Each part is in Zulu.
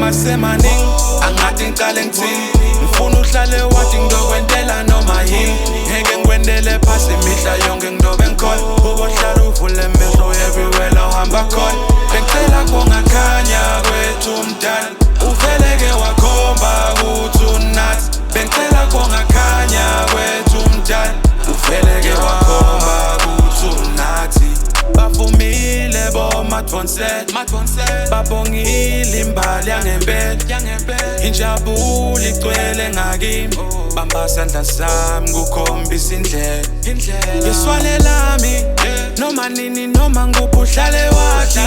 amagama semaningi angathi ngiqale ngithini ngifuna uhlale wathi ngizokwentela noma yini ngeke ngikwendele phasi imihla yonke ngidobe ngikhona ubohlala uvule emehlo everywhere la uhamba khona bengicela kongakhanya kwethu umdala uveleke wakhomba ukuthi unathi bengicela kongakhanya kwethu umdala uveleke wakhomba ukuthi unathi bavumile bomathonset babongile imbali yangempela injabulo igcwele ngakimi bamba sandla sami kukhombisa indlela yeswane lami noma nini noma nguphi uhlale wathi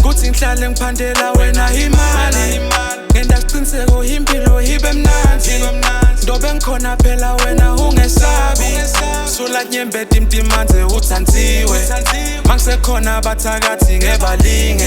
kuthi ngihlale ngiphandela wena imali ngenda siqiniseko impilo ibe mnandi ndobe ngikhona phela wena ungesabi sula nyembeti imtimanze uthanziwe mangisekhona bathakathi ngebalinge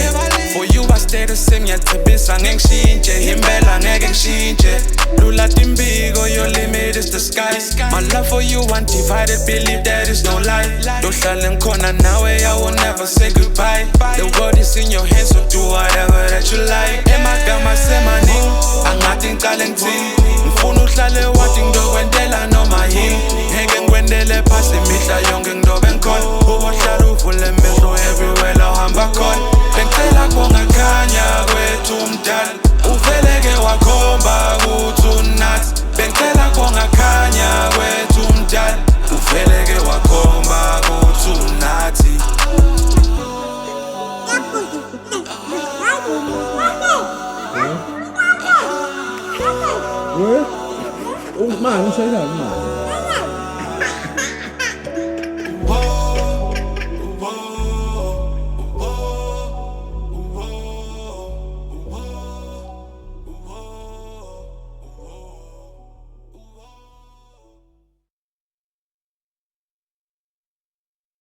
for you I stay the same ngiyacebisa ngeke ngishintshe impela ngeke ngishintshe lula timbiko your limit is the sky my love for you undivided believe that is no lie dohlale ngikhona nawe I will never say goodbye the world is in your hands so do whatever that you like emagama semaningi angathi ngiqale ngithini ngifuna uhlale wathi ngizokwentela noma yini ngeke ngikwendele phasi imihla yonke ngidobe ngikhona ubohlala uvule emehlo everywhere la uhamba khona bengicela kongakhanya kwethu umdala uveleke wakhomba ukuthi unathi bengicela kongakhanya kwethu umdala uveleke wakhomba ukuthi unathi 왜? 어, 마 안 사이다, 마.